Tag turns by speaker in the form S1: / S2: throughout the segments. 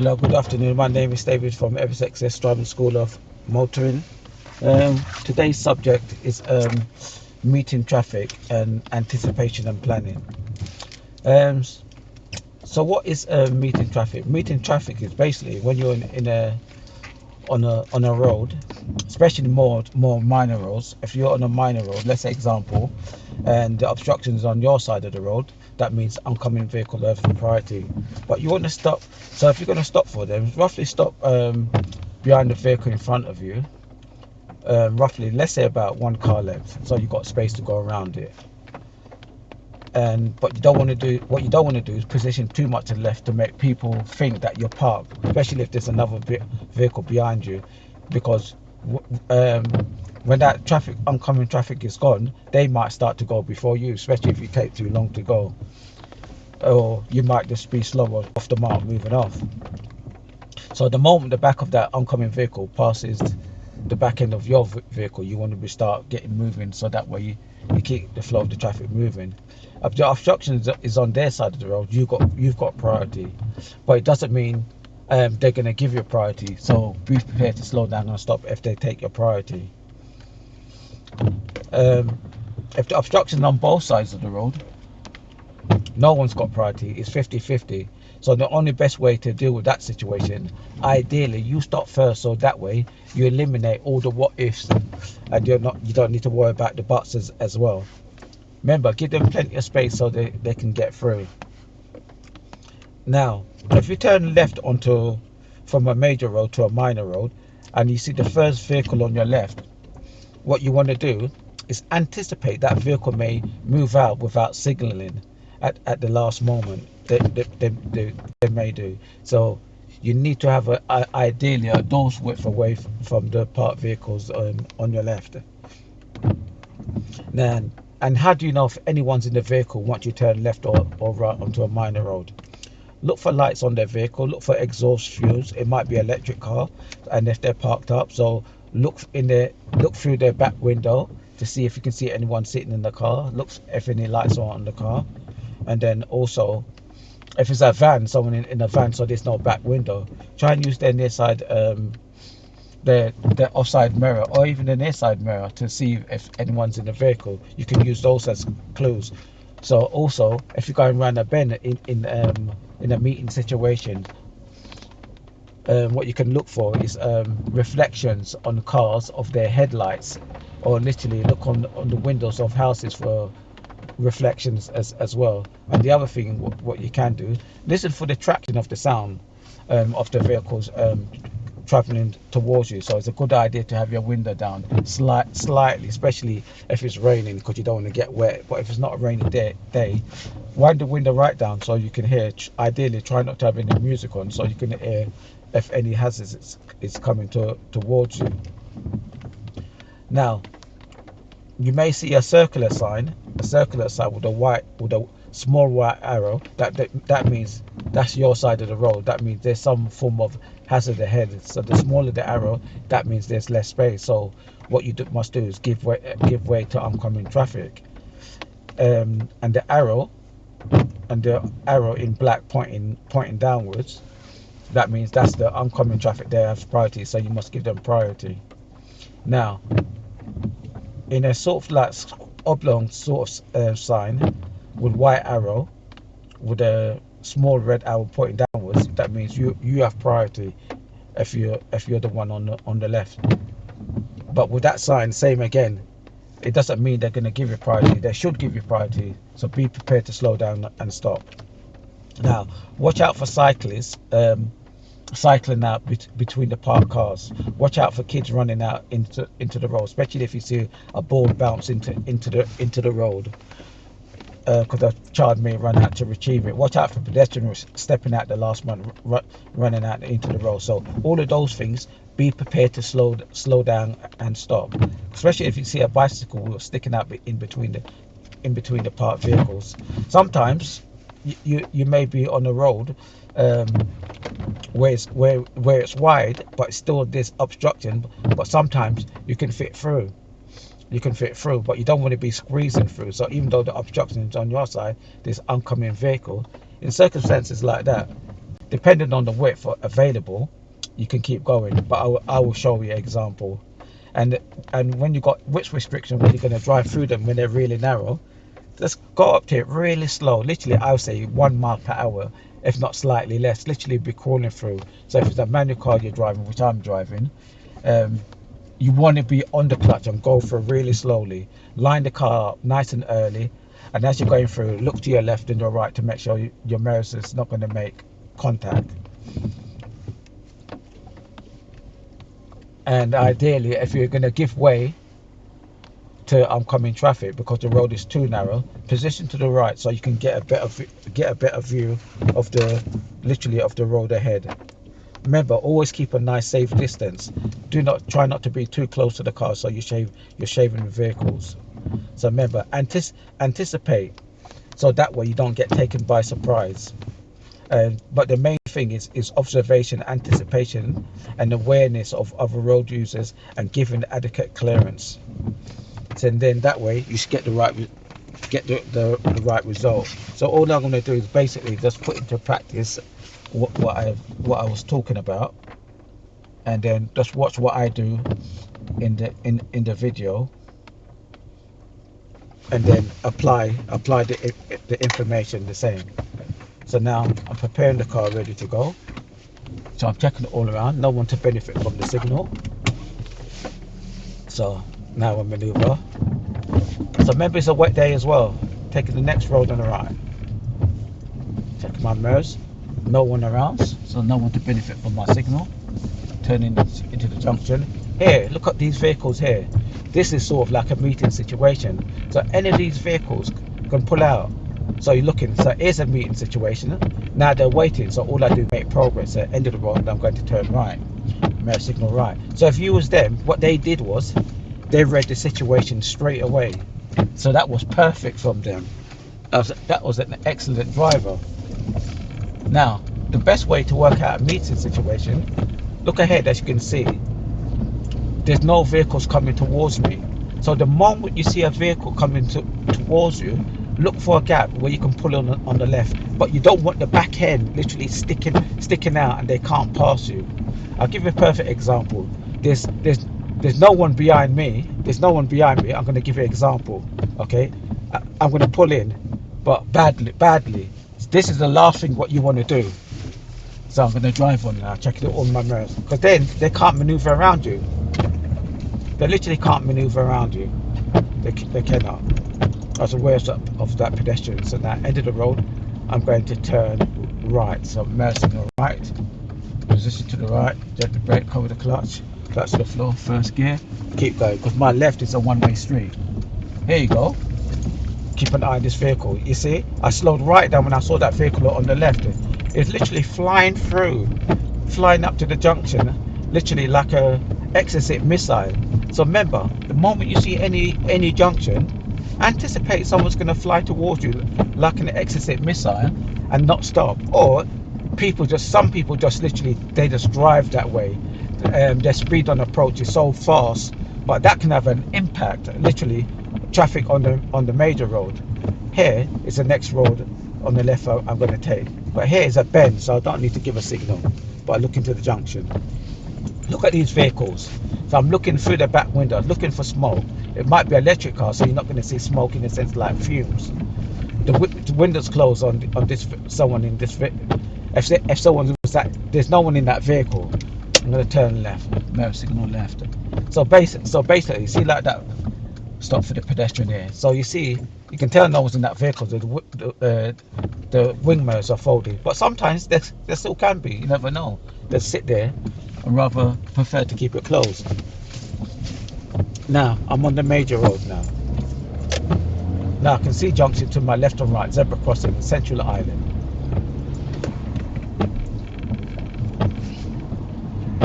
S1: Hello, good afternoon. My name is David from Evans Access Driving School of Motoring. Today's subject is meeting traffic and anticipation and planning. Um, so, what is meeting traffic? Meeting traffic is basically when you're in a on a road, especially more minor roads. If you're on a minor road, let's say example, and the obstruction is on your side of the road, that means oncoming vehicle have priority. But you want to stop. So if you're going to stop for them, roughly stop behind the vehicle in front of you. Roughly, let's say about one car length, so you've got space to go around it. And but you don't want to do what you don't want to do is position too much to the left to make people think that you're parked, especially if there's another vehicle behind you, because um, when that oncoming traffic is gone, they might start to go before you, especially if you take too long to go, or you might just be slower off the mark moving off. So the moment the back of that oncoming vehicle passes the back end of your vehicle, you want to start getting moving, so that way you keep the flow of the traffic moving. If the obstruction is on their side of the road, you've got priority, but it doesn't mean they're going to give you priority. So be prepared to slow down and stop if they take your priority. If the obstruction is on both sides of the road, no one's got priority. It's 50-50. So the only best way to deal with that situation, ideally, you stop first, so that way you eliminate all the what ifs, and you don't need to worry about the buts as well. Remember, give them plenty of space so they can get through. Now, if you turn left onto from a major road to a minor road, and you see the first vehicle on your left, what you want to do is anticipate that vehicle may move out without signaling at the last moment. They may do. So you need to have ideally a door's width away from the parked vehicles on your left. Then, and how do you know if anyone's in the vehicle once you turn left or right onto a minor road? Look for lights on their vehicle, look for exhaust fumes. It might be electric car, and if they're parked up, so look through their back window to see if you can see anyone sitting in the car. Look if any lights are on the car. And then also, if it's a van, someone in a van, so there's no back window, try and use their near side their offside mirror, or even the near side mirror, to see if anyone's in the vehicle. You can use those as clues. So also, if you're going around a bend in a meeting situation, what you can look for is reflections on cars of their headlights, or literally look on the windows of houses for reflections as well. And the other thing, what you can do, listen for the tracking of the sound of the vehicles traveling towards you. So it's a good idea to have your window down slightly, especially if it's raining, because you don't want to get wet. But if it's not a rainy day, wind the window right down so you can hear. Ideally, try not to have any music on, so you can hear if any hazards is coming towards you. Now, you may see a circular sign with a small white arrow. That means that's your side of the road. That means there's some form of hazard ahead. So the smaller the arrow, that means there's less space. So what you must do is give way to oncoming traffic. And the arrow in black pointing downwards, that means that's the oncoming traffic. They have priority, so you must give them priority. Now, in a sort of like oblong sort of sign with white arrow with a small red arrow pointing downwards, that means you have priority if you're the one on the left. But with that sign, same again, it doesn't mean they're going to give you priority. They should give you priority, so be prepared to slow down and stop. Now, watch out for cyclists cycling out between the parked cars. Watch out for kids running out into the road, especially if you see a ball bounce into the road, because a child may run out to retrieve it. Watch out for pedestrians stepping out the last one, running out into the road. So all of those things, be prepared to slow down and stop, especially if you see a bicycle sticking out in between the parked vehicles. Sometimes you may be on a road where it's wide, but still there's obstruction. But sometimes you can fit through. But you don't want to be squeezing through. So even though the obstruction is on your side, there's oncoming vehicle. In circumstances like that, depending on the width available, you can keep going. But I will show you an example. And when you got width restriction, when you're going to drive through them when they're really narrow, just go up to it really slow. Literally, I would say 1 mile per hour, if not slightly less. Literally be crawling through. So if it's a manual car you're driving, which I'm driving, you want to be on the clutch and go through really slowly. Line the car up nice and early, and as you're going through, look to your left and your right to make sure your mirrors is not going to make contact. And ideally, if you're going to give way to oncoming traffic because the road is too narrow, position to the right so you can get a better view of the road ahead. Remember, always keep a nice safe distance. Try not to be too close to the car so you're shaving vehicles. So remember, anticipate, so that way you don't get taken by surprise. But the main thing is observation, anticipation, and awareness of other road users and giving adequate clearance. And then that way you should get the right result. So all I'm going to do is basically just put into practice what I was talking about, and then just watch what I do in the video, and then apply the information the same. So now I'm preparing the car ready to go. So I'm checking it all around. No one to benefit from the signal. So now I maneuver. So remember, it's a wet day as well. Taking the next road on the right. Checking my mirrors. No one around, so no one to benefit from my signal. Turning into the junction. Here, look at these vehicles here. This is sort of like a meeting situation. So any of these vehicles can pull out. So you're looking, so here's a meeting situation. Now they're waiting, so all I do is make progress. At the end of the road, and I'm going to turn right. Mirror signal right. So if you was them, what they did was, they read the situation straight away. So that was perfect from them. That was an excellent driver. Now, the best way to work out a meeting situation, look ahead, as you can see, there's no vehicles coming towards me. So the moment you see a vehicle coming towards you, look for a gap where you can pull on the left, but you don't want the back end literally sticking out and they can't pass you. I'll give you a perfect example. There's no one behind me. I'm going to give you an example. Okay, I'm going to pull in, but badly. This is the last thing what you want to do. So I'm going to drive on now, checking all my mirrors, because then they can't maneuver around you. They literally can't maneuver around you. They cannot. I was aware of that pedestrian. So now, end of the road, I'm going to turn right. So mirror signal right, position to the right, jet the brake, cover the clutch to the floor, first gear, keep going, because my left is a one-way street. Here you go. Keep an eye on this vehicle. You see, I slowed right down when I saw that vehicle on the left. It's literally flying up to the junction, literally like a exocet missile. So remember, the moment you see any junction, anticipate someone's going to fly towards you like an exocet missile and not stop. Or some people just literally, they just drive that way. Their speed on approach is so fast, but that can have an impact. Literally, traffic on the major road. Here is the next road on the left I'm going to take, but here is a bend, so I don't need to give a signal, but I look into the junction. Look at these vehicles. So I'm looking through the back window, looking for smoke. It might be an electric car, so you're not going to see smoke in the sense like fumes. The windows closed on this someone in this. If someone was that, there's no one in that vehicle. I'm going to turn left, mirror signal left. So basically, see like that. Stop for the pedestrian here. So you see, you can tell no one's in that vehicle. The wing mirrors are folded, but sometimes there still can be. You never know. They sit there and rather prefer to keep it closed. Now I'm on the major road now. Now I can see junction to my left and right, zebra crossing, Central Island.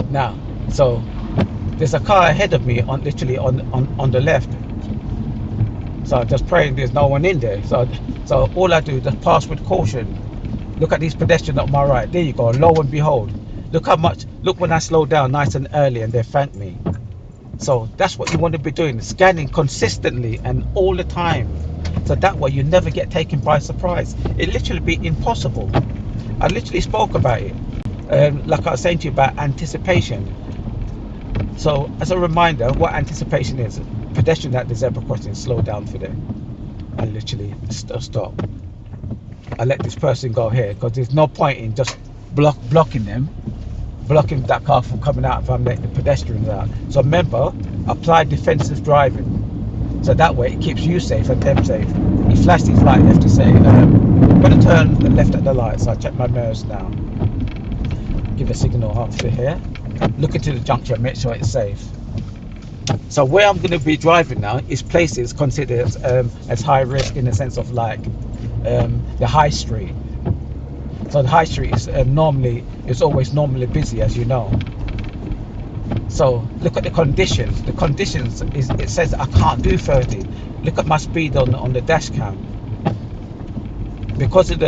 S1: Now, so there's a car ahead of me literally on the left. So I'm just praying there's no one in there. So all I do is just pass with caution. Look at these pedestrians on my right. There you go. Lo and behold, look when I slow down nice and early and they thank me. So that's what you want to be doing, scanning consistently and all the time. So that way you never get taken by surprise. It literally be impossible. I literally spoke about it. Like I was saying to you about anticipation. So as a reminder, what anticipation is: pedestrian at the zebra crossing, slow down for them. I literally stop. I let this person go here because there's no point in just blocking that car from coming out if I'm letting the pedestrians out. So remember, apply defensive driving. So that way it keeps you safe and them safe. He flashed his light left to say, I'm going to turn left at the light. So I check my mirrors now. Give a signal after here. Look into the junction, make sure it's safe. So where I'm going to be driving now is places considered as high risk in the sense of like the high street. So the high street is always normally busy, as you know. So look at the conditions. The conditions is it says I can't do 30. Look at my speed on the dash cam. Because of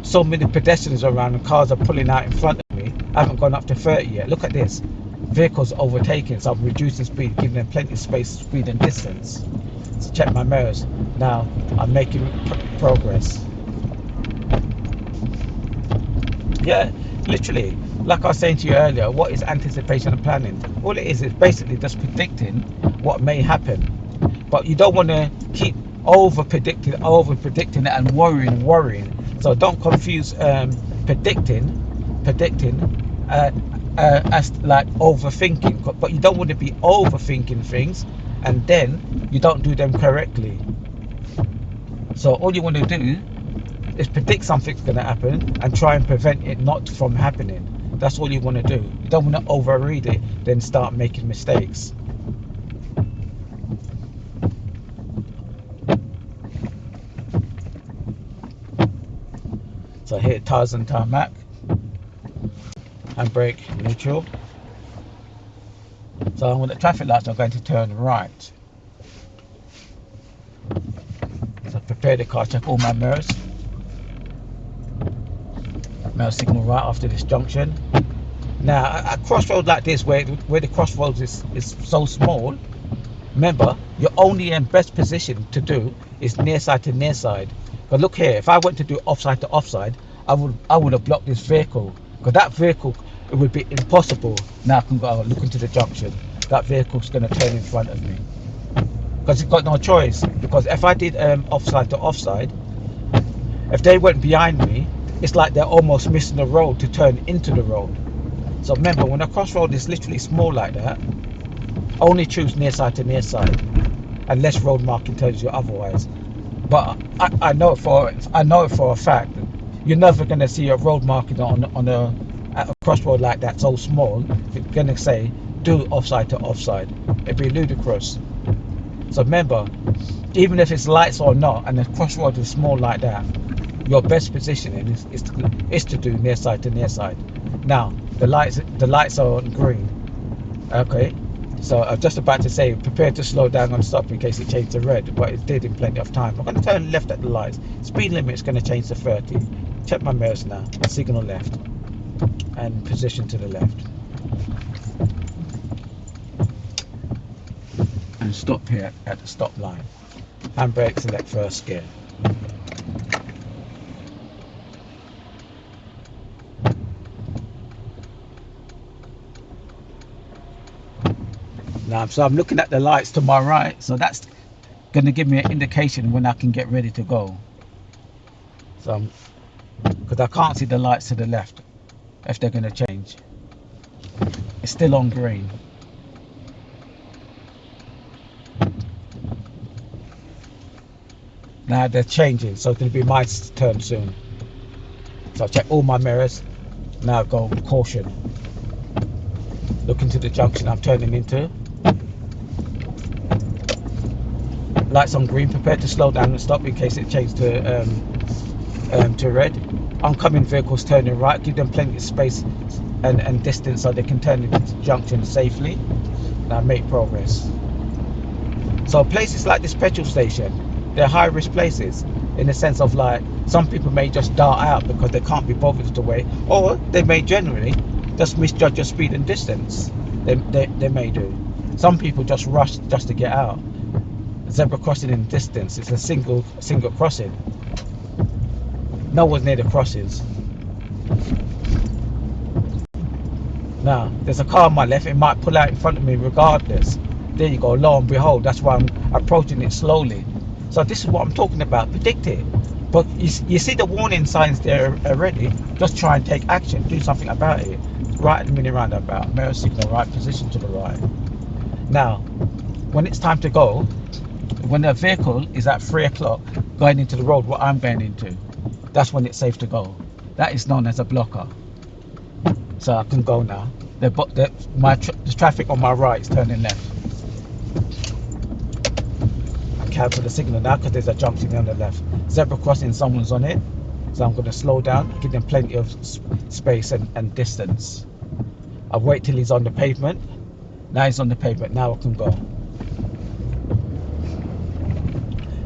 S1: so many pedestrians around and cars are pulling out in front of me, I haven't gone up to 30 yet. Look at this. Vehicles overtaking, so I'm reducing speed, giving them plenty of space, speed and distance. So check my mirrors. Now I'm making progress. Yeah, literally, like I was saying to you earlier, what is anticipation and planning? All it is basically just predicting what may happen. But you don't want to keep over predicting it and worrying. So don't confuse predicting as like overthinking. But you don't want to be overthinking things and then you don't do them correctly. So all you want to do is predict something's going to happen and try and prevent it not from happening. That's all you want to do. You don't want to overread it, then start making mistakes. So here, tires and tarmac, handbrake neutral. So when the traffic lights are going to turn right. So prepare the car, check all my mirrors. Mirror signal right after this junction. Now a crossroad like this where the crossroads is so small, remember you're only in best position to do is near side to near side. But look here, if I went to do offside to offside, I would have blocked this vehicle, because that vehicle, it would be impossible. Now I can go look into the junction. That vehicle's going to turn in front of me because it's got no choice. Because if I did offside to offside, if they went behind me, it's like they're almost missing the road to turn into the road. So remember, when a crossroad is literally small like that, only choose near side to near side, unless road marking tells you otherwise. But I know it for a fact that you're never going to see a road marking on a crossroad like that so small. You're going to say do offside to offside. It'd be ludicrous. So remember, even if it's lights or not, and the crossroad is small like that, your best positioning is to do near side to near side. Now the lights are on green. Okay. So I'm just about to say, prepare to slow down and stop in case it changed to red, but it did in plenty of time. I'm going to turn left at the lights. Speed limit is going to change to 30. Check my mirrors now. Signal left and position to the left. And stop here at the stop line. Handbrake, select first gear. Now, so I'm looking at the lights to my right, so that's going to give me an indication when I can get ready to go. So, because I can't see the lights to the left, if they're going to change. It's still on green. Now they're changing, so it's going to be my turn soon. So I check all my mirrors. Now go caution. Look into the junction I'm turning into. Lights on green, prepare to slow down and stop in case it changed to red. Oncoming vehicles turning right, give them plenty of space and distance so they can turn into the junction safely. Now make progress. So places like this petrol station, they're high risk places in the sense of like some people may just dart out because they can't be bothered to wait, or they may generally just misjudge your speed and distance. They may do. Some people just rush just to get out. Zebra crossing in distance, it's a single crossing. No one's near the crossings. Now, there's a car on my left, it might pull out in front of me regardless. There you go, lo and behold, that's why I'm approaching it slowly. So this is what I'm talking about, predict it. But you see the warning signs there already, just try and take action, do something about it. Right at the mini roundabout, mirror signal right, position to the right. Now, when it's time to go, when the vehicle is at 3 o'clock going into the road, what I'm going into, that's when it's safe to go. That is known as a blocker. So I can go now. The traffic on my right is turning left. I cancel the signal now because there's a junction on the left. Zebra crossing, someone's on it. So I'm going to slow down, give them plenty of space and distance. I wait till he's on the pavement. Now he's on the pavement, now I can go.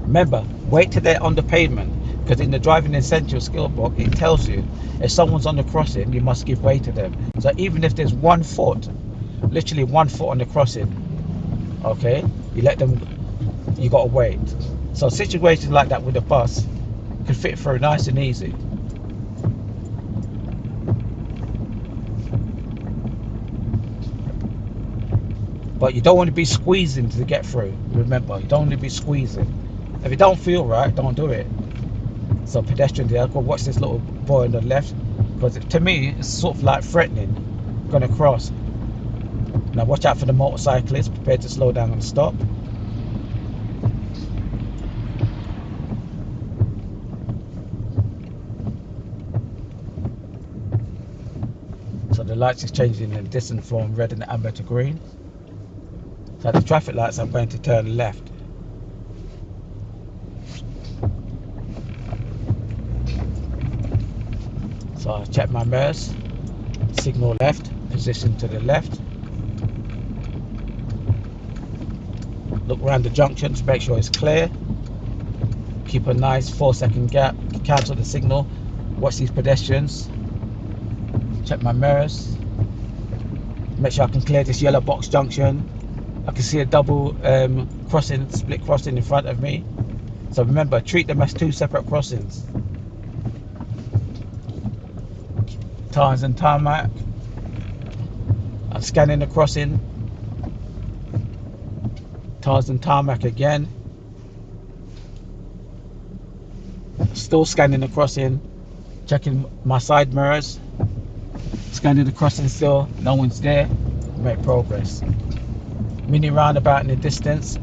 S1: Remember, wait till they're on the pavement, because in the driving essential skill book it tells you if someone's on the crossing you must give way to them. So even if there's 1 foot, literally 1 foot on the crossing, okay, you let them, you gotta wait. So situations like that with the bus can fit through nice and easy. But you don't want to be squeezing to get through. Remember, you don't want to be squeezing. If it don't feel right, don't do it. So pedestrian there, go watch this little boy on the left, because to me it's sort of like threatening, gonna cross. Now watch out for the motorcyclist, prepared to slow down and stop. So the lights is changing in distance from red and amber to green. So at the traffic lights I'm going to turn left. So I check my mirrors, signal left, position to the left. Look around the junction to make sure it's clear. Keep a nice 4-second gap, cancel the signal, watch these pedestrians. Check my mirrors, make sure I can clear this yellow box junction. I can see a double crossing, split crossing in front of me. So remember, treat them as 2 separate crossings. Tires and tarmac. I'm scanning the crossing. Tires and tarmac again. Still scanning the crossing. Checking my side mirrors. Scanning the crossing still. No one's there. Make progress. Mini roundabout in the distance.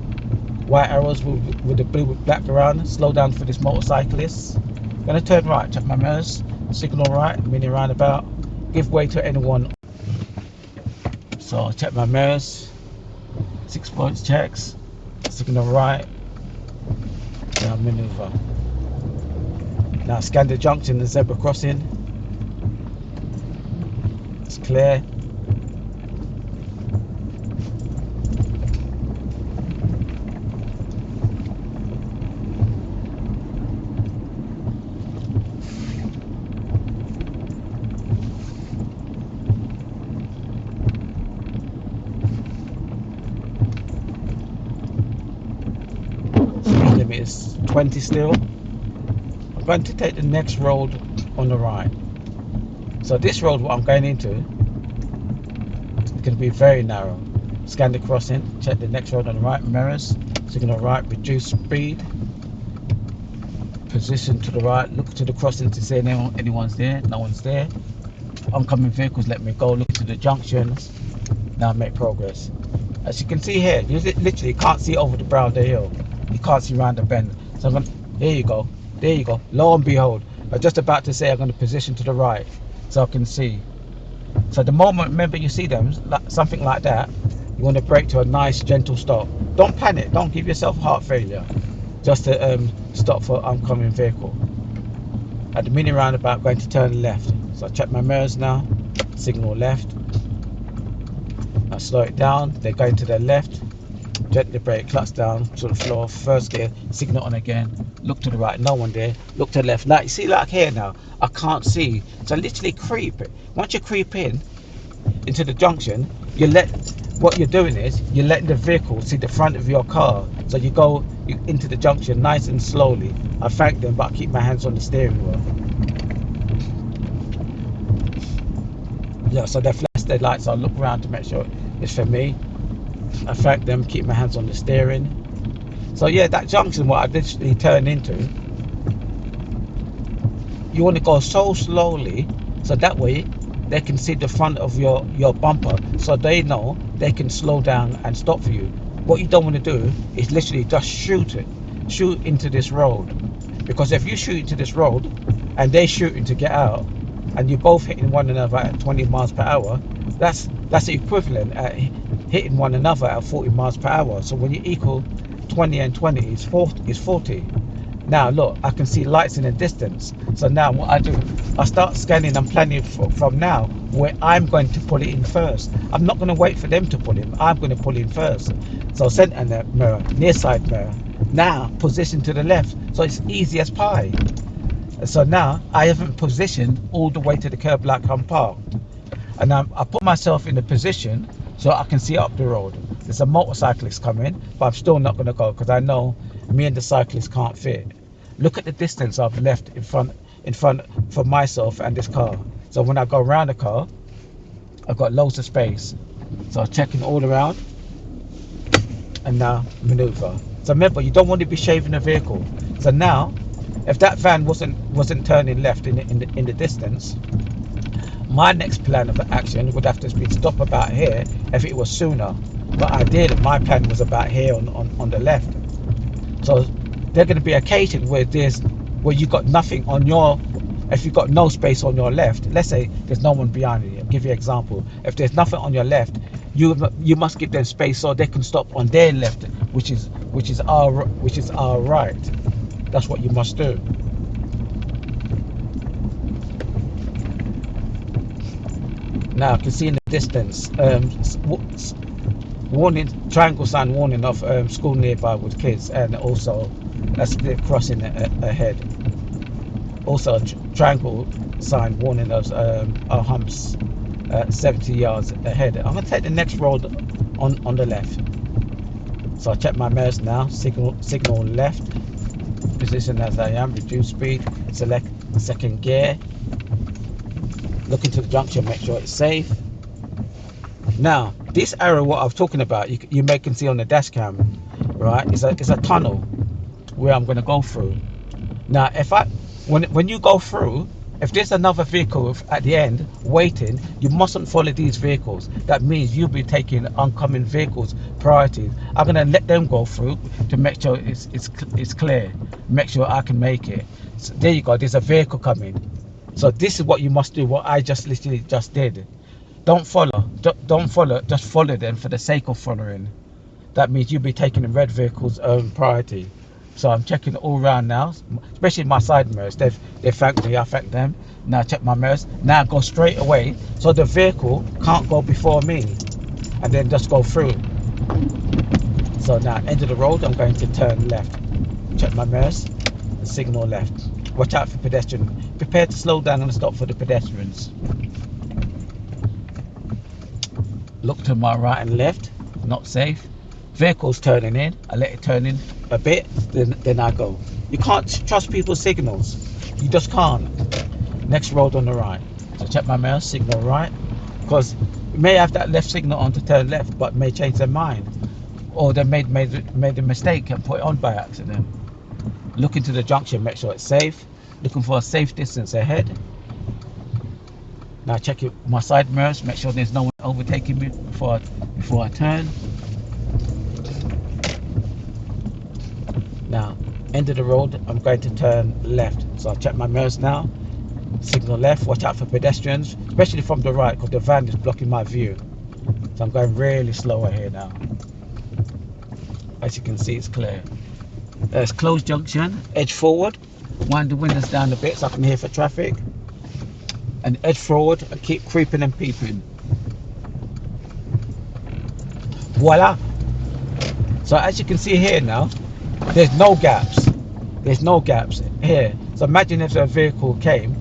S1: White arrows with the blue with black around. Slow down for this motorcyclist. Gonna turn right. Check my mirrors. Signal right, mini roundabout, give way to anyone. So I'll check my mirrors, 6 points checks, signal right, now maneuver. Now scan the junction, the zebra crossing, it's clear. Is 20 still. I'm going to take the next road on the right. So this road what I'm going into is going to be very narrow. Scan the crossing, check the next road on the right, mirrors, signal right, reduce speed, position to the right, look to the crossing to see anyone's there, no one's there. Oncoming vehicles let me go, look to the junctions, now make progress. As you can see here, you literally can't see over the brow of the hill. You can't see around the bend. So I'm going to, there you go, lo and behold, I'm just about to say I'm going to position to the right so I can see. So the moment, remember, you see them, something like that, you want to brake to a nice gentle stop. Don't panic, don't give yourself heart failure, just to stop for oncoming vehicle. At the mini roundabout, going to turn left. So I check my mirrors now, signal left. I slow it down, they're going to the left. Gently brake, clutch down to the floor, first gear, signal on again, look to the right, no one there, look to the left. Now you see, like here now, I can't see, so literally creep. Once you creep into the junction, what you're doing is you're letting the vehicle see the front of your car, so you go into the junction nice and slowly. I thank them, but I keep my hands on the steering wheel. Yeah, so they flash their lights. I look around to make sure it's for me. I thank them, keep my hands on the steering. So yeah, that junction, what I literally turn into, you want to go so slowly, so that way they can see the front of your bumper, so they know they can slow down and stop for you. What you don't want to do is literally just shoot into this road, because if you shoot into this road and they shooting to get out, and you're both hitting one another at 20 miles per hour, that's the equivalent at hitting one another at 40 miles per hour. So when you equal 20 and 20 is 40. Now look, I can see lights in the distance. So now what I do, I start scanning and planning from now where I'm going to pull it in first. I'm not going to wait for them to pull in. I'm going to pull in first. So center mirror, near side mirror. Now position to the left. So it's easy as pie. So now I haven't positioned all the way to the curb like I'm parked. And I put myself in a position so I can see up the road. There's a motorcyclist coming, but I'm still not going to go because I know me and the cyclist can't fit. Look at the distance I've left in front for myself and this car. So when I go around the car, I've got loads of space. So I'm checking all around and now maneuver. So remember, you don't want to be shaving the vehicle. So now, if that van wasn't turning left in the distance, my next plan of action would have to be stop about here if it was sooner. But ideally, my plan was about here on the left. So there are going to be occasions where you got nothing on your, if you've got no space on your left. Let's say there's no one behind you. I'll give you an example. If there's nothing on your left, you must give them space so they can stop on their left, which is our right. That's what you must do. Now I can see in the distance warning, triangle sign warning of school nearby with kids, and also that's the crossing ahead. Also triangle sign warning of humps 70 yards ahead. I'm going to take the next road on the left. So I check my mirrors now, signal left, position as I am, reduce speed, select second gear, look into the junction, make sure it's safe. Now this area what I'm talking about, you may can see on the dash cam, right, is a tunnel where I'm going to go through. Now when you go through, if there's another vehicle at the end waiting, you mustn't follow these vehicles. That means you'll be taking oncoming vehicles priority. I'm going to let them go through to make sure it's clear, make sure I can make it. So there you go, there's a vehicle coming. So this is what you must do, what I literally just did. Don't follow, just follow them for the sake of following. That means you'll be taking the red vehicles priority. So I'm checking all around now, especially my side mirrors. They thanked me, I thank them. Now check my mirrors. Now go straight away so the vehicle can't go before me, and then just go through. So now end of the road, I'm going to turn left. Check my mirrors, signal left. Watch out for pedestrian. Prepare to slow down and stop for the pedestrians. Look to my right and left, not safe. Vehicles turning in, I let it turn in a bit, then I go. You can't trust people's signals. You just can't. Next road on the right. So check my mirror, signal right, because you may have that left signal on to turn left, but may change their mind, or they made a mistake and put it on by accident. Look into the junction, make sure it's safe. Looking for a safe distance ahead. Now check my side mirrors, make sure there's no one overtaking me before I turn. Now, end of the road, I'm going to turn left. So I'll check my mirrors now. Signal left, watch out for pedestrians, especially from the right, because the van is blocking my view. So I'm going really slower here now. As you can see, it's clear. It's closed junction, edge forward. Wind the windows down a bit so I can hear for traffic. And edge forward and keep creeping and peeping. Voila! So as you can see here now, there's no gaps. There's no gaps here. So imagine if a vehicle came,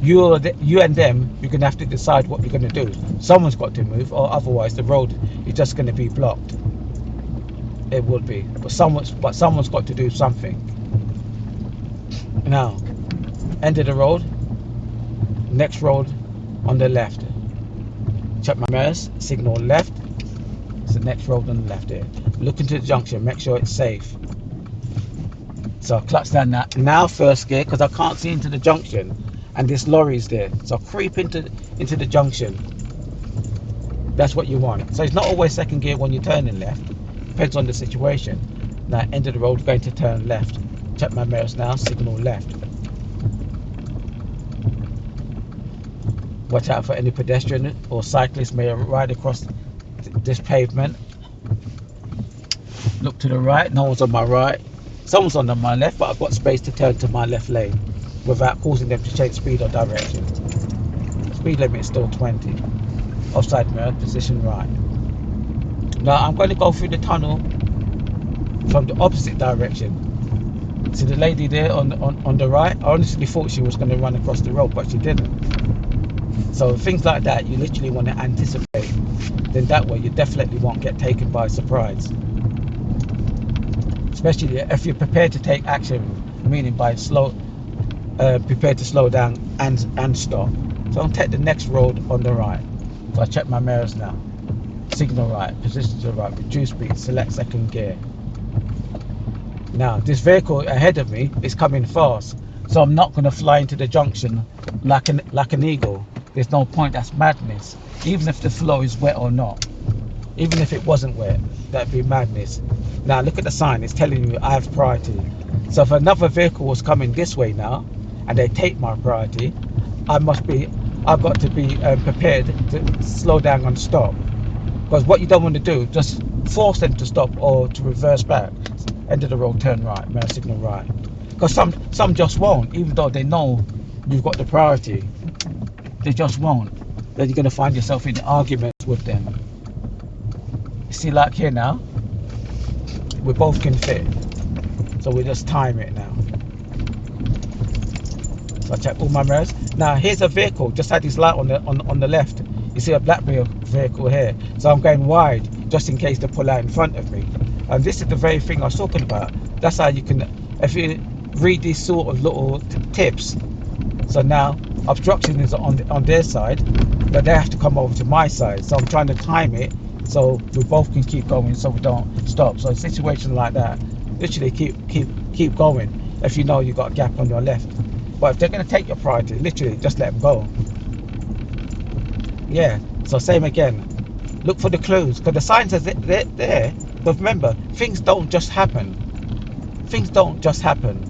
S1: you and them, you're going to have to decide what you're going to do. Someone's got to move, or otherwise the road is just going to be blocked. It would be, but someone's got to do something. Now, end of the road. Next road on the left. Check my mirrors, signal left. It's the next road on the left here. Look into the junction, make sure it's safe. So I clutch down now first gear because I can't see into the junction and this lorry's there. So I creep into the junction. That's what you want. So it's not always second gear when you're turning left. Depends on the situation. Now end of the road, going to turn left. Check my mirrors now, signal left. Watch out for any pedestrian or cyclist may ride across this pavement. Look to the right, no one's on my right. Someone's on my left, but I've got space to turn to my left lane without causing them to change speed or direction. Speed limit is still 20. Offside mirror, position right. Now I'm going to go through the tunnel from the opposite direction. See the lady there on the right? I honestly thought she was going to run across the road, but she didn't. So things like that, you literally want to anticipate. Then that way you definitely won't get taken by surprise. Especially if you're prepared to take action, meaning by prepared to slow down and stop. So I'll take the next road on the right. So I check my mirrors now. Signal right, position to the right, reduce speed, select second gear. Now this vehicle ahead of me is coming fast, so I'm not going to fly into the junction like an eagle. There's no point, that's madness. Even if the floor is wet or not. Even if it wasn't wet, that'd be madness. Now look at the sign, it's telling you I have priority. So if another vehicle was coming this way now and they take my priority, I've got to be prepared to slow down and stop. Because what you don't want to do, just force them to stop or to reverse back. End of the road, turn right, mirror signal right. Because some just won't, even though they know you've got the priority. They just won't. Then you're going to find yourself in arguments with them. You see, like here now, we both can fit. So we just time it now. So I check all my mirrors. Now here's a vehicle, just had his light on the left. You see a black vehicle here. So I'm going wide, just in case they pull out in front of me. And this is the very thing I was talking about. That's how you can, if you read these sort of little tips. So now obstruction is on their side, but they have to come over to my side. So I'm trying to time it so we both can keep going, so we don't stop. So a situation like that, literally keep going if you know you've got a gap on your left. But if they're going to take your priority, literally just let them go. Yeah, so same again. Look for the clues, because the signs are there. But remember, things don't just happen. Things don't just happen.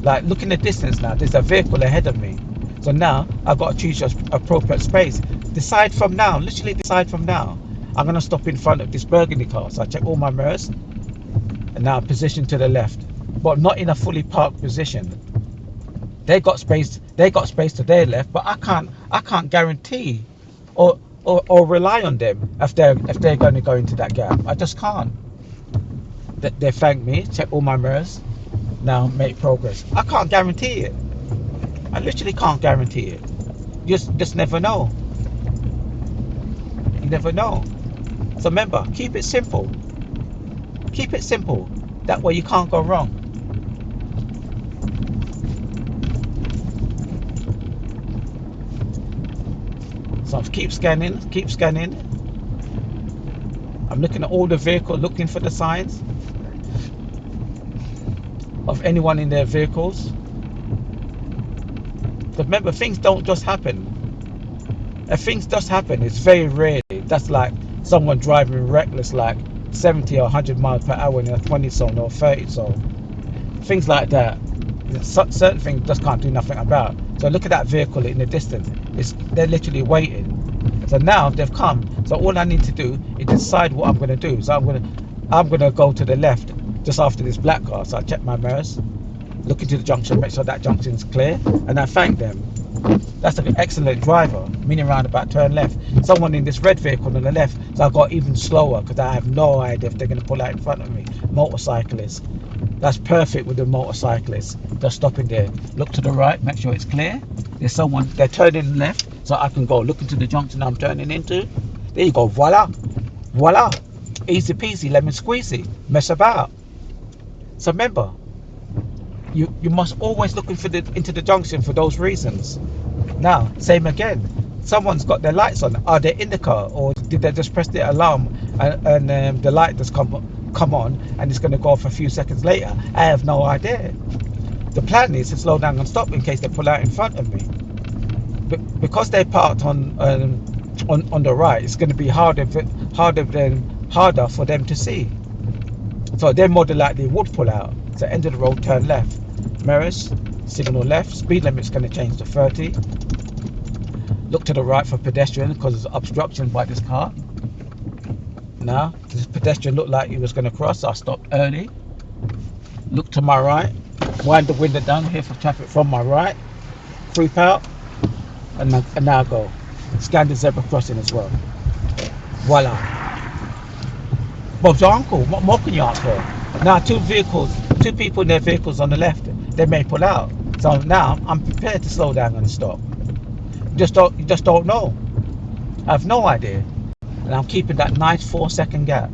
S1: Like, look in the distance now, there's a vehicle ahead of me. So now, I've got to choose your appropriate space. Decide from now, literally decide from now. I'm going to stop in front of this burgundy car. So I check all my mirrors. And now position to the left. But not in a fully parked position. They got space to their left, but I can't guarantee or rely on them if they're going to go into that gap. I just can't. They thank me, check all my mirrors, now make progress. I can't guarantee it. I literally can't guarantee it. You just never know. You never know. So remember, keep it simple. Keep it simple. That way you can't go wrong. So keep scanning. I'm looking at all the vehicles, looking for the signs of anyone in their vehicles. But remember, things don't just happen. If things just happen, it's very rarely. That's like someone driving reckless, like 70 or 100 miles per hour in a 20 zone or 30 zone. Things like that. Certain things just can't do nothing about. So look at that vehicle in the distance. They're literally waiting. So now they've come. So all I need to do is decide what I'm going to do. So I'm going to go to the left just after this black car. So I check my mirrors, look into the junction, make sure that junction is clear, and I thank them. That's an excellent driver, meaning roundabout, turn left. Someone in this red vehicle on the left, so I got even slower because I have no idea if they're going to pull out in front of me. Motorcyclist. That's perfect with the motorcyclist. Just stopping there. Look to the right, make sure it's clear. There's someone, they're turning left, so I can go look into the junction I'm turning into. There you go, voila. Voila. Easy peasy, lemon squeezy. Mess about. So remember, you must always look into the junction for those reasons. Now, same again. someone's got their lights on. Are they in the car, or did they just press the alarm and the light just come on and it's going to go off a few seconds later? I have no idea. The plan is to slow down and stop in case they pull out in front of me. But because they parked on the right, it's going to be harder for them to see. So they more than likely would pull out. So end of the road, turn left. Mirrors, signal left. Speed limit's going to change to 30. Look to the right for pedestrian because there's obstruction by this car. Now, this pedestrian looked like he was going to cross, so I stopped early. Look to my right. Wind the window down here for traffic from my right. Creep out. And now go. Scan the zebra crossing as well. Voila. Bob's your uncle. What more can you ask for? Now two people in their vehicles on the left, they may pull out. So now I'm prepared to slow down and stop. You just don't know. I have no idea. And I'm keeping that nice 4-second gap.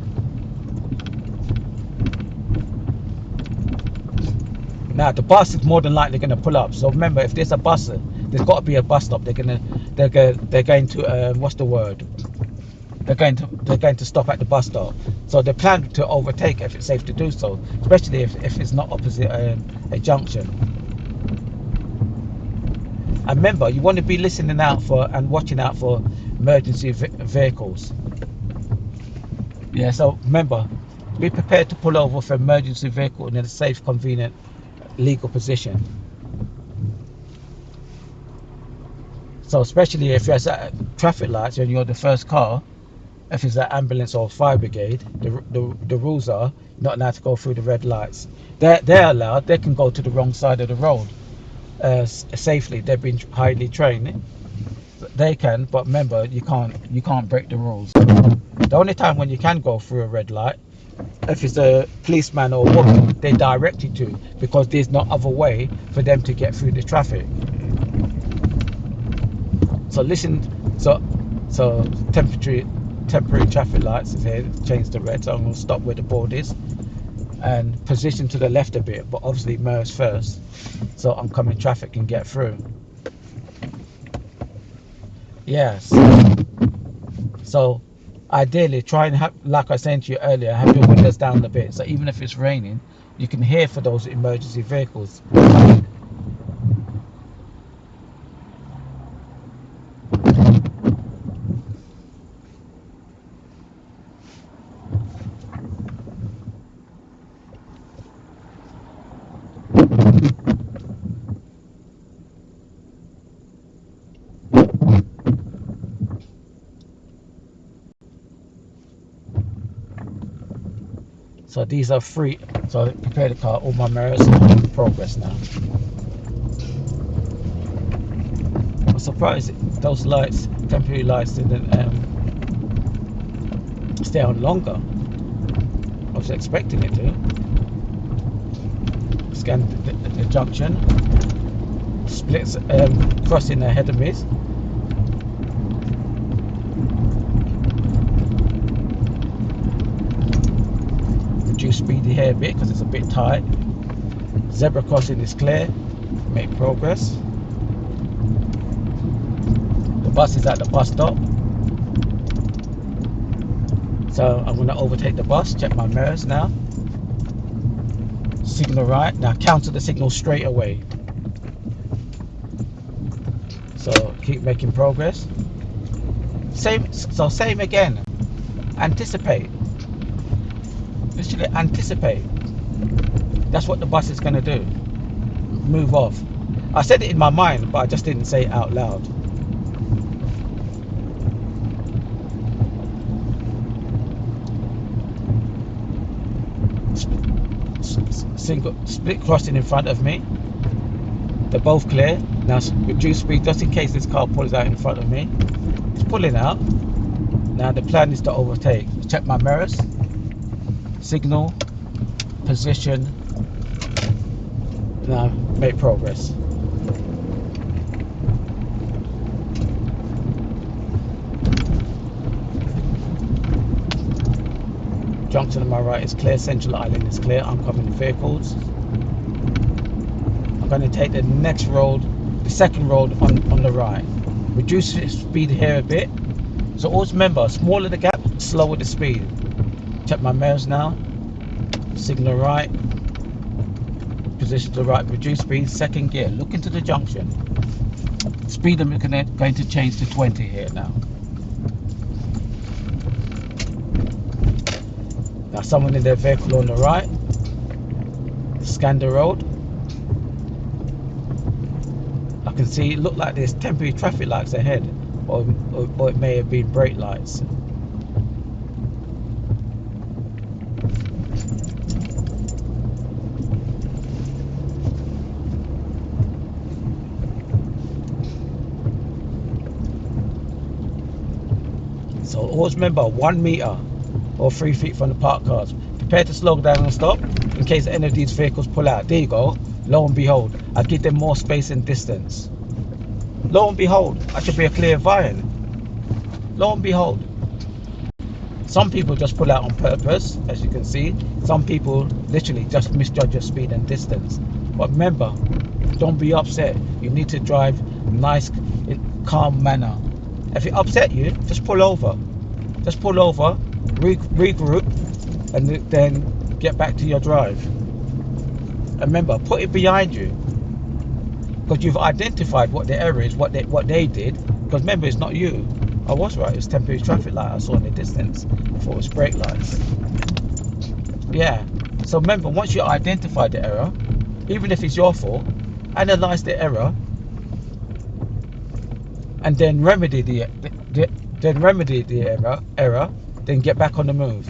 S1: Now the bus is more than likely going to pull up. So remember, if there's a bus, there's got to be a bus stop. They're going to what's the word? They're going to stop at the bus stop. So they plan to overtake if it's safe to do so, especially if it's not opposite a junction. And remember, you want to be listening out for and watching out for emergency vehicles. Yeah. So remember, be prepared to pull over for emergency vehicle in a safe, convenient, legal position. So especially if you're at traffic lights and you're the first car, if it's an ambulance or fire brigade, the rules are you're not allowed to go through the red lights. They're allowed. They can go to the wrong side of the road safely. They've been highly trained. They can, but remember, you can't break the rules. The only time when you can go through a red light, if it's a policeman or a woman, they direct you to, because there's no other way for them to get through the traffic. So listen. So temporary traffic lights is here. Change to red. So I'm going to stop where the board is and position to the left a bit, but obviously merge first so oncoming traffic can get through. Yes. So ideally try and have, like I said to you earlier, have your windows down a bit, so even if it's raining you can hear for those emergency vehicles coming. So these are free. So prepare the car. All my mirrors are in progress now. I'm surprised those lights, temporary lights, didn't stay on longer. I was expecting it to. Scan the junction. Splits crossing ahead of me. Reduce speed here a bit because it's a bit tight. Zebra crossing is clear. Make progress. The bus is at the bus stop. So I'm going to overtake the bus. Check my mirrors now. Signal right. Now counter the signal straight away. So keep making progress. Same again. Anticipate. Literally anticipate. That's what the bus is going to do. Move off. I said it in my mind, but I just didn't say it out loud. Split crossing in front of me. They're both clear. Now reduce speed just in case this car pulls out in front of me. It's pulling out. Now the plan is to overtake. Check my mirrors. Signal, position. Now make progress. Junction on my right is clear. Central Island is clear. Oncoming vehicles. I'm going to take the next road, the second road on the right. Reduce the speed here a bit. So always remember, smaller the gap, slower the speed. Check my mirrors now. Signal right. Position to the right. Reduce speed. Second gear. Look into the junction. Speed limit going to change to 20 here now. Now someone in their vehicle on the right. Scan the road. I can see it look like there's temporary traffic lights ahead, or it may have been brake lights. So always remember 1 meter or 3 feet from the parked cars. Prepare to slow down and stop in case any of these vehicles pull out. There you go. Lo and behold, I give them more space and distance. Lo and behold, I should be a clear vine. Lo and behold. Some people just pull out on purpose, as you can see. Some people literally just misjudge your speed and distance. But remember, don't be upset. You need to drive nice, in calm manner. If it upset you, just pull over. Just pull over, regroup, and then get back to your drive. And remember, put it behind you, because you've identified what the error is, what they did. Because remember, it's not you. I was right. It's temporary traffic light I saw in the distance. I thought it was brake lights. Yeah. So remember, once you identify the error, even if it's your fault, analyze the error, and then remedy the error. Then get back on the move.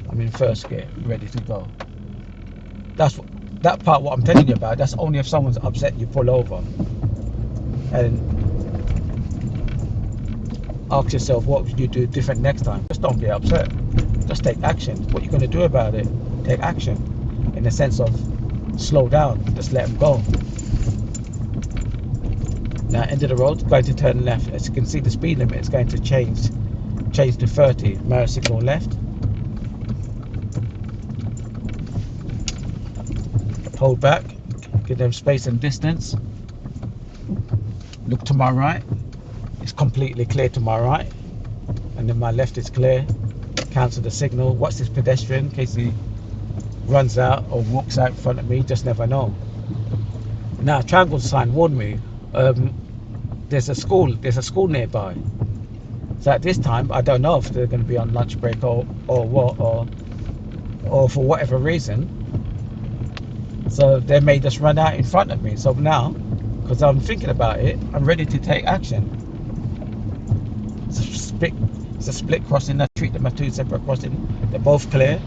S1: I'm in first gear, ready to go. That part what I'm telling you about, that's only if someone's upset you pull over. And ask yourself, what would you do different next time? Just don't be upset. Just take action. What are you going to do about it? Take action. In the sense of slow down. Just let them go. Now end of the road, going to turn left. As you can see, the speed limit is going to change to 30. Mirror signal left. Hold back, give them space and distance. Look to my right, it's completely clear to my right, and then my left is clear. Cancel the signal. Watch this pedestrian in case he runs out or walks out in front of me, just never know. Now triangle sign warned me, there's a school nearby. So at this time I don't know if they're going to be on lunch break or what, or for whatever reason. So they may just run out in front of me. So now, because I'm thinking about it, I'm ready to take action. It's a split crossing. I treat them as two separate crossings. They're both clear.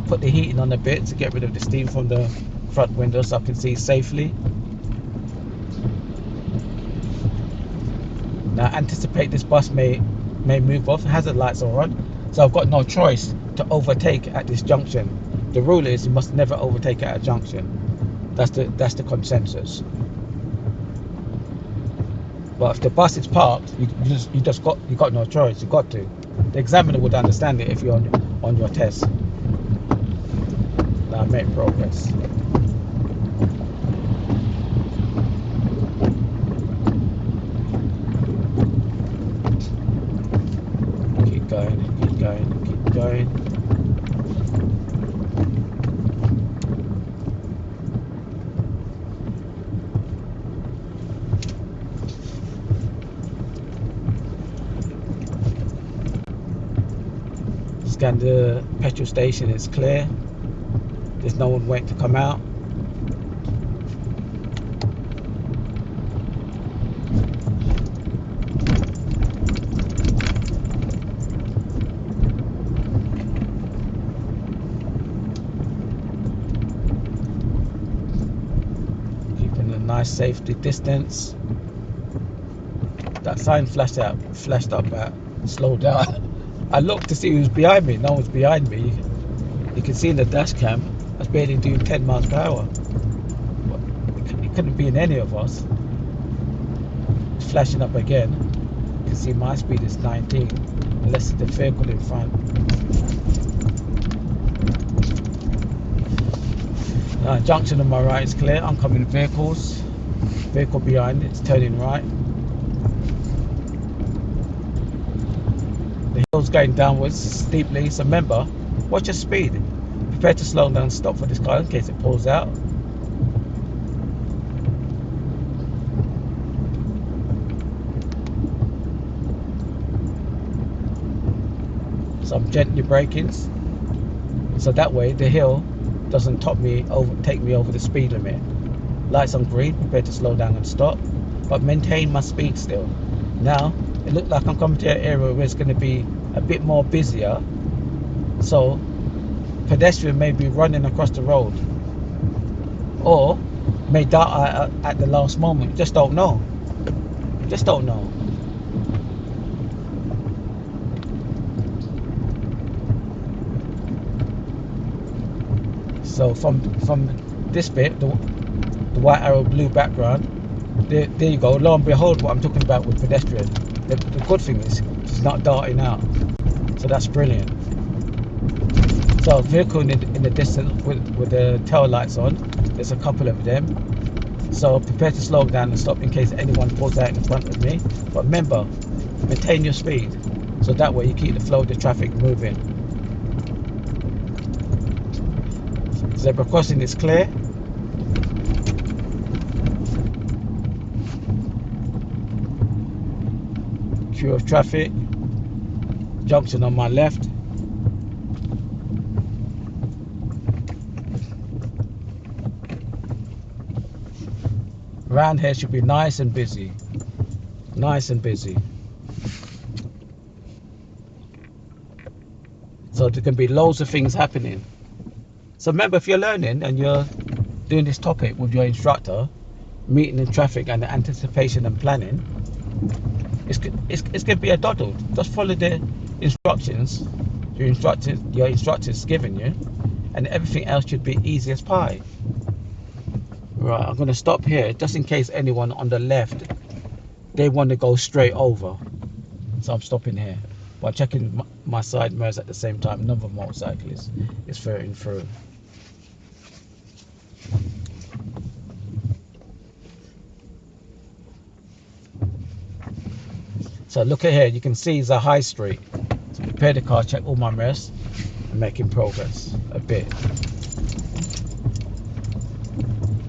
S1: Put the heating on a bit to get rid of the steam from the front window so I can see safely. Now anticipate this bus may move off. Hazard lights are on. So I've got no choice to overtake at this junction. The rule is you must never overtake at a junction. That's the consensus. But if the bus is parked, you got no choice. You got to. The examiner would understand it if you're on your test. Now make progress. Keep going. Keep going. Keep going. Scan the petrol station, it's clear. There's no one waiting to come out. Keeping a nice safety distance. That sign flashed up at slow down. I looked to see who's behind me. No one's behind me. You can see in the dash cam, I was barely doing 10 miles per hour. It couldn't be in any of us. It's flashing up again. You can see my speed is 19, unless it's the vehicle in front. Junction on my right is clear. Oncoming vehicles. Vehicle behind it's turning right. hill's going downwards steeply, so remember, watch your speed. Prepare to slow down, stop for this car in case it pulls out. So I'm gently braking, so that way the hill doesn't take me over the speed limit. Lights on green, prepare to slow down and stop, but maintain my speed still. Now it looks like I'm coming to an area where it's going to be a bit more busier, so pedestrian may be running across the road or may dart at the last moment. You just don't know. So from this bit, the white arrow blue background, there you go. Lo and behold, what I'm talking about with pedestrian. The good thing is it's not darting out, so that's brilliant. So vehicle in the distance with the tail lights on. There's a couple of them. So prepare to slow down and stop in case anyone pulls out in front of me. But remember, maintain your speed, so that way you keep the flow of the traffic moving. Zebra crossing is clear. Queue of traffic. Junction on my left. Around here should be nice and busy. So there can be loads of things happening. So remember, if you're learning and you're doing this topic with your instructor, meeting in traffic and anticipation and planning, it's going to be a doddle. Just follow the instructions your instructor's giving you, and everything else should be easy as pie. Right, I'm going to stop here just in case anyone on the left, they want to go straight over. So I'm stopping here. But I'm checking my side mirrors at the same time. Another motorcyclist is ferreting through. So look at here, you can see it's a high street. So prepare the car, check all my mirrors, and making progress a bit.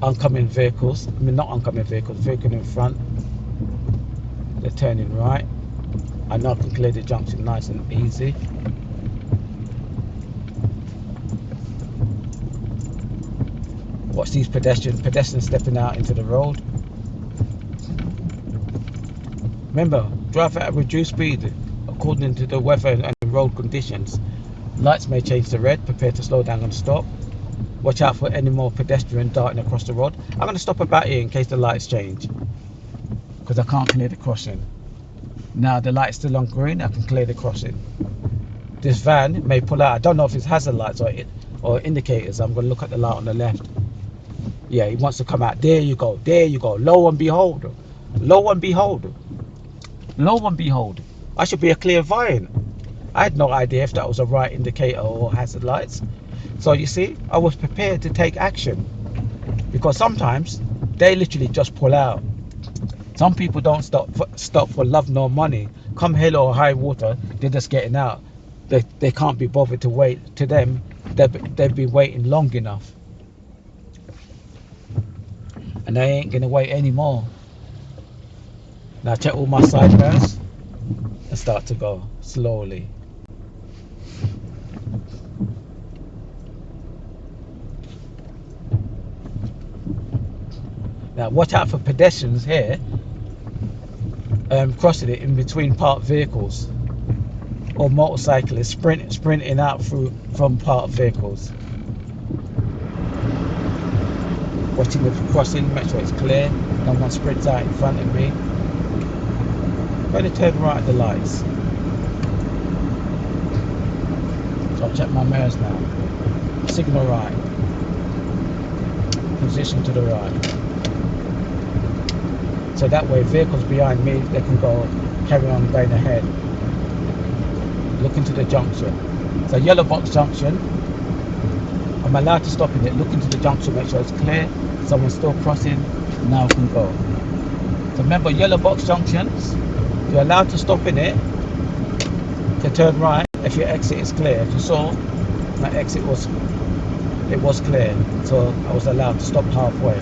S1: Oncoming vehicles, not oncoming vehicles, vehicle in front, they're turning right. I know I can clear the junction nice and easy. Watch these pedestrians stepping out into the road. Remember, drive at a reduced speed according to the weather and road conditions. Lights may change to red, prepare to slow down and stop. Watch out for any more pedestrian darting across the road. I'm going to stop about here in case the lights change, because I can't clear the crossing. Now the light's still on green, I can clear the crossing. This van may pull out. I don't know if it's hazard lights or indicators. I'm going to look at the light on the left. Yeah, he wants to come out. There you go. Lo and behold. I should be a clairvoyant. I had no idea if that was a right indicator or hazard lights. So you see, I was prepared to take action, because sometimes they literally just pull out. Some people don't stop for love nor money. Come hell or high water, they're just getting out. They can't be bothered to wait. To them, they've been waiting long enough, and they ain't gonna wait anymore. Now check all my side mirrors and start to go slowly. Now watch out for pedestrians here, crossing it in between parked vehicles, or motorcyclists sprinting out from parked vehicles. Watching the crossing, make sure it's clear, no one sprints out in front of me. I'm going to turn right at the lights. So I'll check my mirrors now. Signal right. Position to the right. So that way vehicles behind me, they can go carry on going ahead. Look into the junction. So yellow box junction. I'm allowed to stop in it. Look into the junction, make sure it's clear. Someone's still crossing. Now I can go. So remember, yellow box junctions, you're allowed to stop in it. to turn right if your exit is clear. If you saw, my exit was clear, so I was allowed to stop halfway.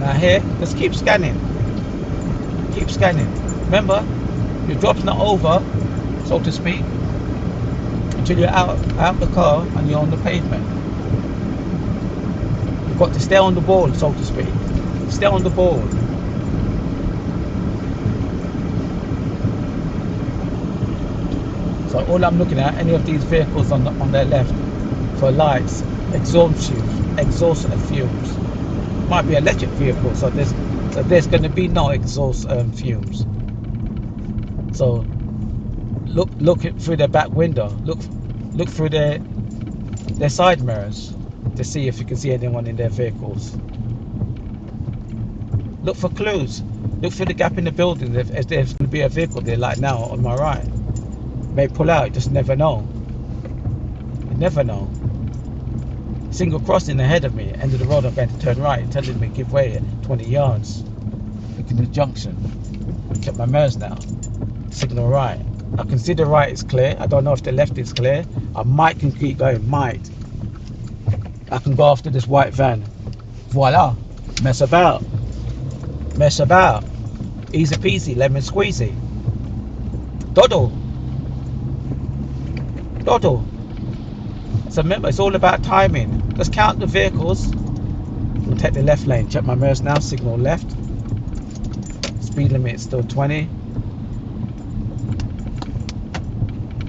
S1: Now here, just keep scanning. Keep scanning. Remember, your drop's not over, so to speak, until you're out the car and you're on the pavement. You've got to stay on the ball, so to speak. Stay on the ball. So all I'm looking at, any of these vehicles on their left for lights, exhaust fumes. Might be electric vehicle, so there's going to be no exhaust fumes. So look through their back window. Look through their side mirrors to see if you can see anyone in their vehicles. Look for clues. Look through the gap in the building. If there's going to be a vehicle there, like now on my right, may pull out. You just never know. You never know. Single crossing ahead of me, end of the road, I'm going to turn right, telling me give way at 20 yards. Look in the junction. Check my mirrors now. Signal right. I can see the right is clear. I don't know if the left is clear. I might can keep going. Might. I can go after this white van. Voila. Mess about. Mess about. Easy peasy, lemon squeezy. Doddle. Doddle. So remember, it's all about timing. Just count the vehicles. We'll take the left lane. Check my mirrors now. Signal left. Speed limit is still 20.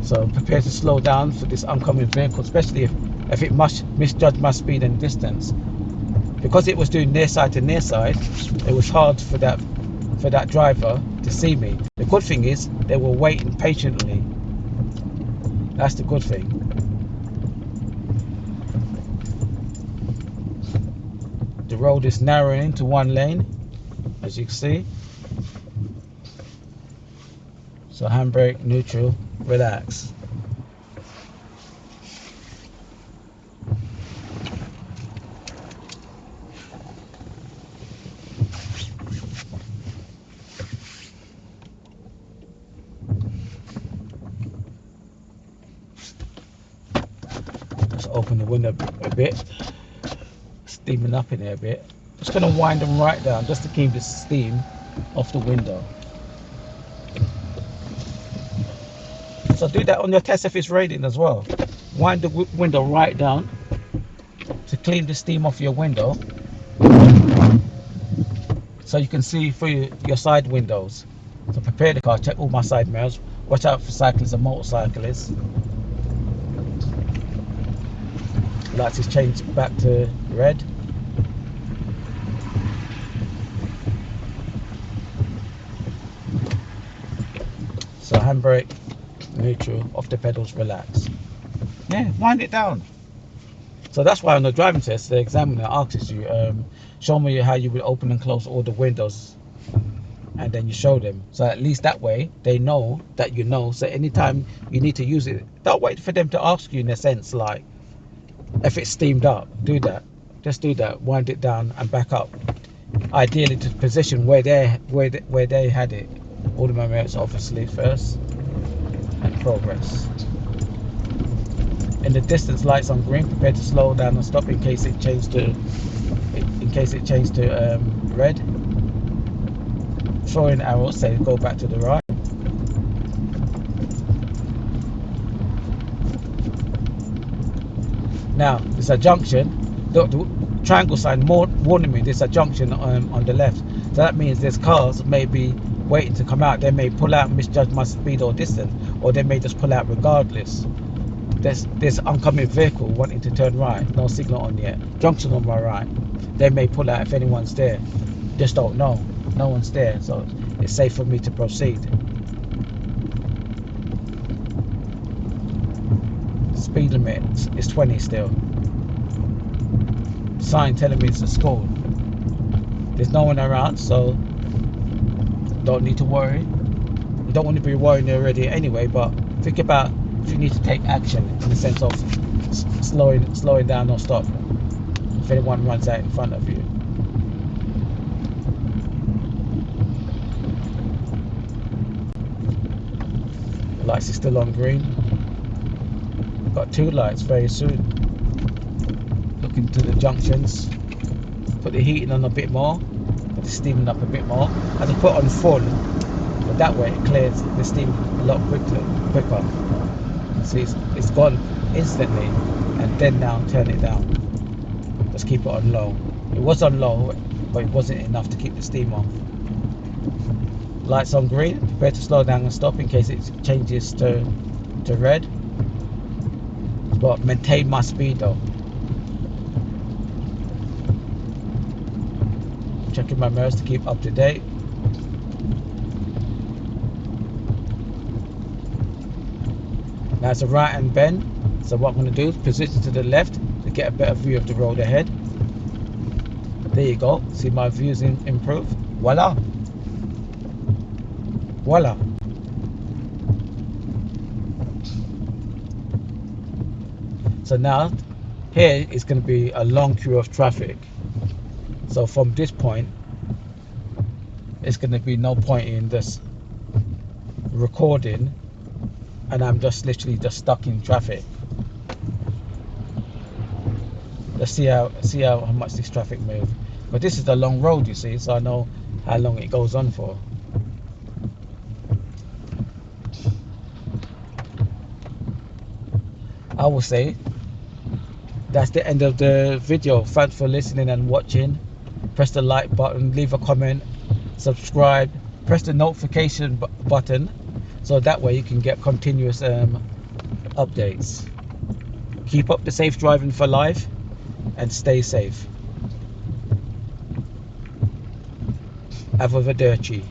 S1: So prepare to slow down for this oncoming vehicle, especially if it must misjudge my speed and distance. Because it was doing near side to near side, it was hard for that driver to see me. The good thing is they were waiting patiently. That's the good thing. The road is narrowing into one lane, as you can see. So handbrake, neutral, relax. Just open the window a bit. Steaming up in there a bit. Just going to wind them right down just to keep the steam off the window. So do that on your test if it's raining as well. Wind the window right down to clean the steam off your window, so you can see through your side windows. So prepare the car, check all my side mirrors, watch out for cyclists and motorcyclists. Lights is changed back to red. So handbrake, neutral, off the pedals, relax. Yeah, wind it down. So that's why on the driving test, the examiner asks you, show me how you would open and close all the windows, and then you show them. So at least that way they know that you know. So anytime you need to use it, don't wait for them to ask you, in a sense, like if it's steamed up. Do that. Just do that. Wind it down and back up. Ideally to the position where they had it. All the moments obviously first, and progress. In the distance, lights on green. Prepare to slow down and stop in case it changed to red. Throwing arrows, say go back to the right. Now there's a junction. The triangle sign warning me there's a junction on the left. So that means there's cars maybe waiting to come out. They may pull out and misjudge my speed or distance, or they may just pull out regardless. There's oncoming vehicle wanting to turn right, no signal on yet. Junction on my right. They may pull out if anyone's there. Just don't know. No one's there, so it's safe for me to proceed. Speed limit is 20 still. Sign telling me it's a school. There's no one around, so don't need to worry. You don't want to be worrying already anyway, but think about if you need to take action in the sense of slowing down or stop if anyone runs out in front of you. Lights are still on green. Got 2 lights very soon. Look into the junctions. Put the heating on a bit more. Put the steaming up a bit more. I just put on full, but that way it clears the steam a lot quicker. See, it's gone instantly, and then now turn it down. Just keep it on low. It was on low, but it wasn't enough to keep the steam off. Lights on green. Prepare to slow down and stop in case it changes to red. But maintain my speed though. Checking my mirrors to keep up to date. Now it's a right hand bend, so what I'm going to do is position to the left to get a better view of the road ahead. There you go. See my views improve. Voila. Voila. So now here is going to be a long queue of traffic. So from this point, it's going to be no point in this recording, and I'm just literally just stuck in traffic. Let's see how much this traffic moves. But this is a long road, you see, so I know how long it goes on for. I will say that's the end of the video. Thanks for listening and watching. Press the like button, leave a comment, subscribe, press the notification button, so that way you can get continuous updates. Keep up the safe driving for life and stay safe. Arrivederci.